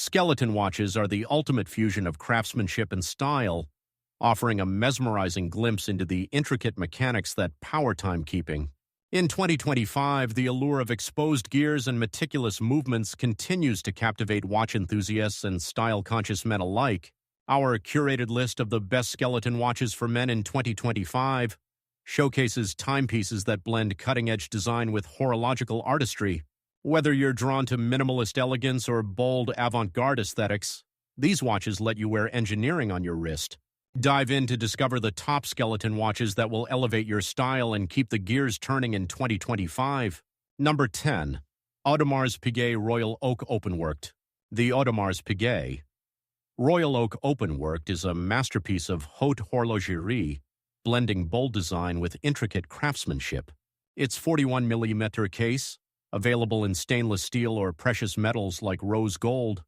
Skeleton watches are the ultimate fusion of craftsmanship and style, offering a mesmerizing glimpse into the intricate mechanics that power timekeeping. In 2025, the allure of exposed gears and meticulous movements continues to captivate watch enthusiasts and style-conscious men alike. Our curated list of the best skeleton watches for men in 2025 showcases timepieces that blend cutting-edge design with horological artistry. Whether you're drawn to minimalist elegance or bold avant-garde aesthetics, these watches let you wear engineering on your wrist. Dive in to discover the top skeleton watches that will elevate your style and keep the gears turning in 2025. Number 10. Audemars Piguet Royal Oak Openworked. The Audemars Piguet Royal Oak Openworked is a masterpiece of haute horlogerie, blending bold design with intricate craftsmanship. Its 41mm case, available in stainless steel or precious metals like rose gold,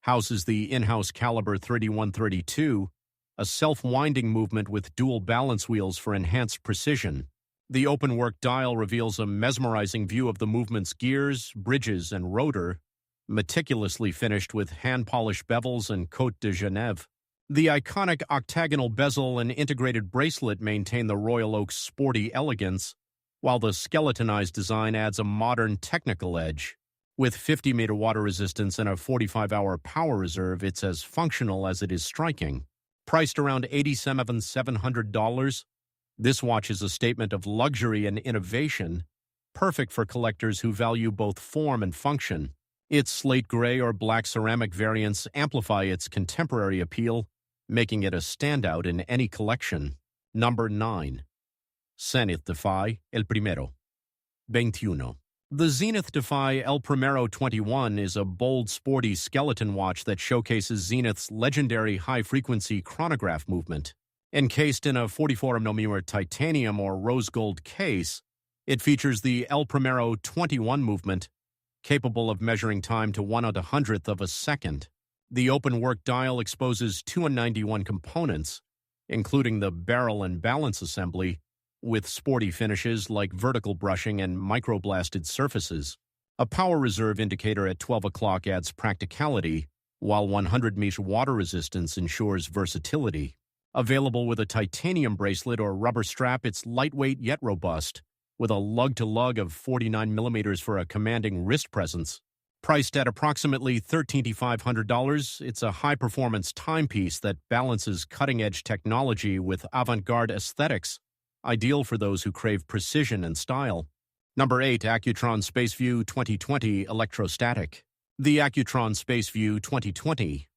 houses the in-house caliber 3132, a self-winding movement with dual balance wheels for enhanced precision. The open-work dial reveals a mesmerizing view of the movement's gears, bridges, and rotor, meticulously finished with hand-polished bevels and Côte de Genève. The iconic octagonal bezel and integrated bracelet maintain the Royal Oak's sporty elegance, while the skeletonized design adds a modern technical edge. With 50-meter water resistance and a 45-hour power reserve, it's as functional as it is striking. Priced around $87,700, this watch is a statement of luxury and innovation, perfect for collectors who value both form and function. Its slate gray or black ceramic variants amplify its contemporary appeal, making it a standout in any collection. Number 9. Zenith Defy El Primero 21. The Zenith Defy El Primero 21 is a bold, sporty skeleton watch that showcases Zenith's legendary high-frequency chronograph movement. Encased in a 44mm titanium or rose gold case, it features the El Primero 21 movement, capable of measuring time to 1/100th of a second. The open-work dial exposes 291 components, including the barrel and balance assembly, with sporty finishes like vertical brushing and microblasted surfaces. A power reserve indicator at 12 o'clock adds practicality, while 100-meter water resistance ensures versatility. Available with a titanium bracelet or rubber strap, it's lightweight yet robust, with a lug-to-lug of 49mm for a commanding wrist presence. Priced at approximately $13,500, it's a high-performance timepiece that balances cutting-edge technology with avant-garde aesthetics, ideal for those who crave precision and style. Number 8. Accutron Spaceview 2020 Electrostatic. The Accutron Spaceview 2020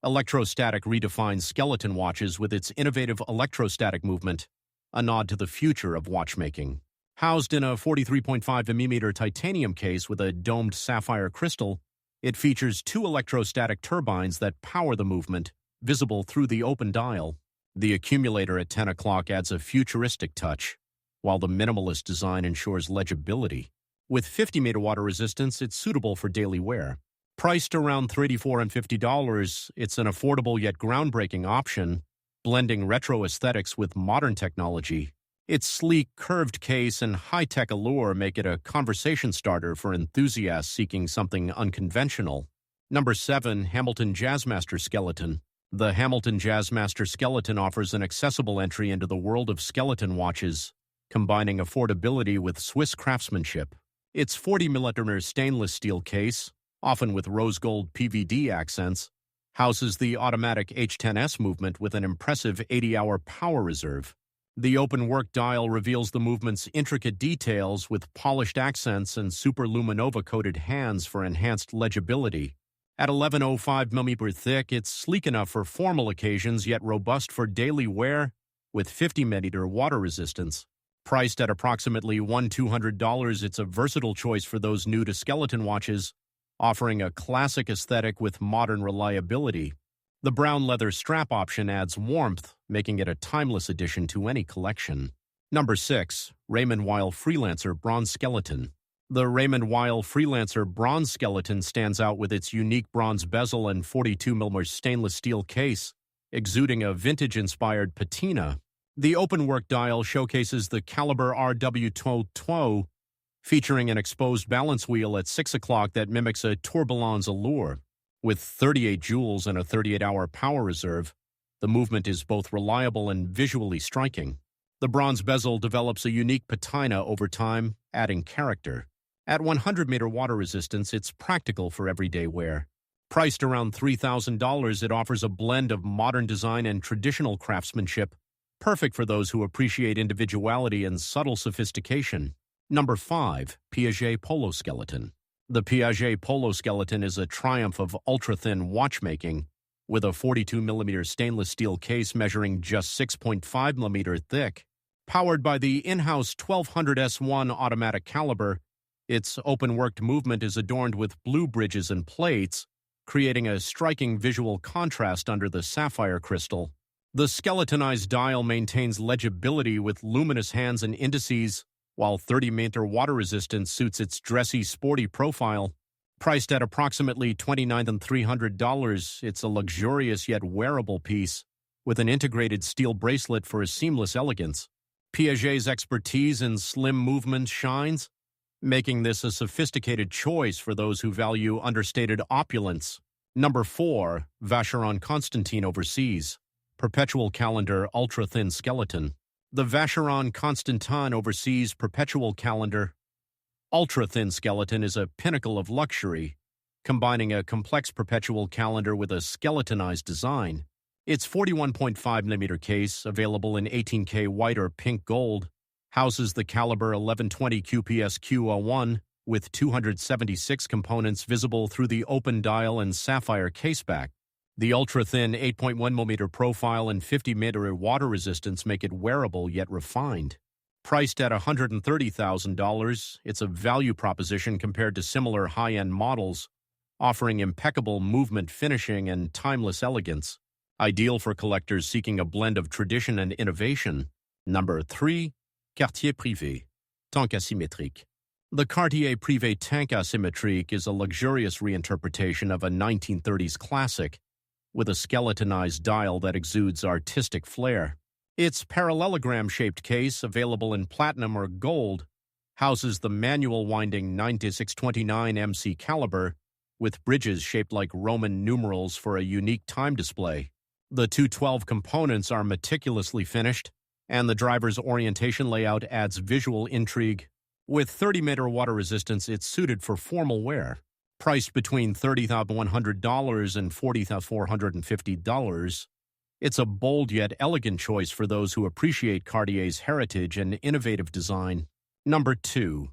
Electrostatic redefines skeleton watches with its innovative electrostatic movement, a nod to the future of watchmaking. Housed in a 43.5mm titanium case with a domed sapphire crystal, it features 2 electrostatic turbines that power the movement, visible through the open dial. The accumulator at 10 o'clock adds a futuristic touch, while the minimalist design ensures legibility. With 50-meter water resistance, it's suitable for daily wear. Priced around $34.50, it's an affordable yet groundbreaking option, blending retro aesthetics with modern technology. Its sleek, curved case and high-tech allure make it a conversation starter for enthusiasts seeking something unconventional. Number 7. Hamilton Jazzmaster Skeleton. The Hamilton Jazzmaster Skeleton offers an accessible entry into the world of skeleton watches, combining affordability with Swiss craftsmanship. Its 40mm stainless steel case, often with rose gold PVD accents, houses the automatic H10S movement with an impressive 80-hour power reserve. The open-work dial reveals the movement's intricate details with polished accents and superluminova-coated hands for enhanced legibility. At 11.05mm thick, it's sleek enough for formal occasions yet robust for daily wear with 50-meter water resistance. Priced at approximately $1,200, it's a versatile choice for those new to skeleton watches, offering a classic aesthetic with modern reliability. The brown leather strap option adds warmth, making it a timeless addition to any collection. Number 6. Raymond Weil Freelancer Bronze Skeleton. The Raymond Weil Freelancer Bronze Skeleton stands out with its unique bronze bezel and 42mm stainless steel case, exuding a vintage-inspired patina. The open-work dial showcases the caliber RW12, featuring an exposed balance wheel at 6 o'clock that mimics a tourbillon's allure. With 38 joules and a 38-hour power reserve, the movement is both reliable and visually striking. The bronze bezel develops a unique patina over time, adding character. At 100-meter water resistance, it's practical for everyday wear. Priced around $3,000, it offers a blend of modern design and traditional craftsmanship, perfect for those who appreciate individuality and subtle sophistication. Number 5. Piaget Polo Skeleton. The Piaget Polo Skeleton is a triumph of ultra-thin watchmaking, with a 42mm stainless steel case measuring just 6.5mm thick. Powered by the in-house 1200S1 automatic caliber, its open-worked movement is adorned with blue bridges and plates, creating a striking visual contrast under the sapphire crystal. The skeletonized dial maintains legibility with luminous hands and indices, while 30-meter water resistance suits its dressy, sporty profile. Priced at approximately $29,300, it's a luxurious yet wearable piece, with an integrated steel bracelet for a seamless elegance. Piaget's expertise in slim movement shines, making this a sophisticated choice for those who value understated opulence. Number 4. Vacheron Constantin Overseas Perpetual Calendar Ultra-Thin Skeleton. The Vacheron Constantin Overseas Perpetual Calendar Ultra-Thin Skeleton is a pinnacle of luxury, combining a complex perpetual calendar with a skeletonized design. Its 41.5mm case, available in 18K white or pink gold, houses the caliber 1120 QPSQ01 with 276 components visible through the open dial and sapphire caseback. The ultra-thin 8.1mm profile and 50-meter water resistance make it wearable yet refined. Priced at $130,000, it's a value proposition compared to similar high-end models, offering impeccable movement finishing and timeless elegance. Ideal for collectors seeking a blend of tradition and innovation. Number 3. Cartier Privé Tank Asymétrique. The Cartier Privé Tank Asymétrique is a luxurious reinterpretation of a 1930s classic, with a skeletonized dial that exudes artistic flair. Its parallelogram-shaped case, available in platinum or gold, houses the manual winding 9629 MC caliber, with bridges shaped like Roman numerals for a unique time display. The 212 components are meticulously finished, and the driver's orientation layout adds visual intrigue. With 30-meter water resistance, it's suited for formal wear. Priced between $30,100 and $40,450, it's a bold yet elegant choice for those who appreciate Cartier's heritage and innovative design. Number 2.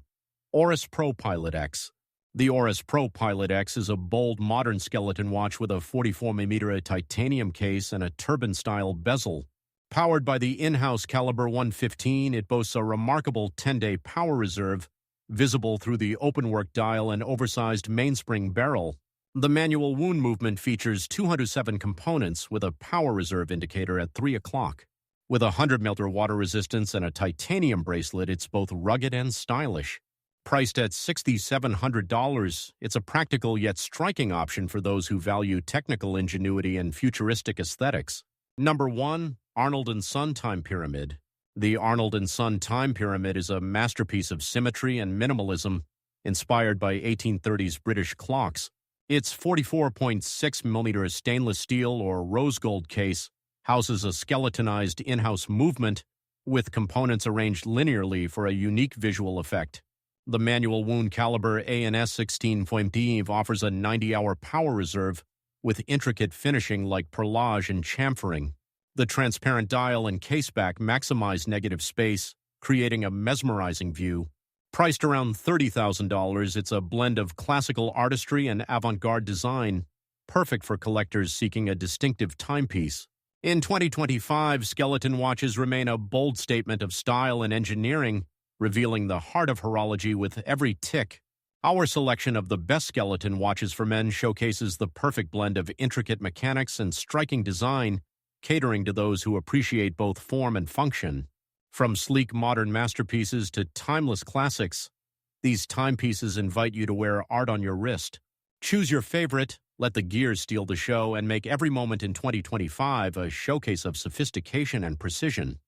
Oris ProPilot X. The Oris ProPilot X is a bold modern skeleton watch with a 44mm titanium case and a turban-style bezel. Powered by the in-house caliber 115, it boasts a remarkable 10-day power reserve, visible through the open-work dial and oversized mainspring barrel. The manual wound movement features 207 components with a power reserve indicator at 3 o'clock. With a 100-meter water resistance and a titanium bracelet, it's both rugged and stylish. Priced at $6,700, it's a practical yet striking option for those who value technical ingenuity and futuristic aesthetics. Number 1. Arnold & Son Time Pyramid. The Arnold & Son Time Pyramid is a masterpiece of symmetry and minimalism, inspired by 1830s British clocks. Its 44.6mm stainless steel or rose gold case houses a skeletonized in-house movement with components arranged linearly for a unique visual effect. The manual wound caliber ANS 16.5 offers a 90-hour power reserve with intricate finishing like perlage and chamfering. The transparent dial and caseback maximize negative space, creating a mesmerizing view. Priced around $30,000, it's a blend of classical artistry and avant-garde design, perfect for collectors seeking a distinctive timepiece. In 2025, skeleton watches remain a bold statement of style and engineering, revealing the heart of horology with every tick. Our selection of the best skeleton watches for men showcases the perfect blend of intricate mechanics and striking design, catering to those who appreciate both form and function. From sleek modern masterpieces to timeless classics, these timepieces invite you to wear art on your wrist. Choose your favorite, let the gears steal the show, and make every moment in 2025 a showcase of sophistication and precision.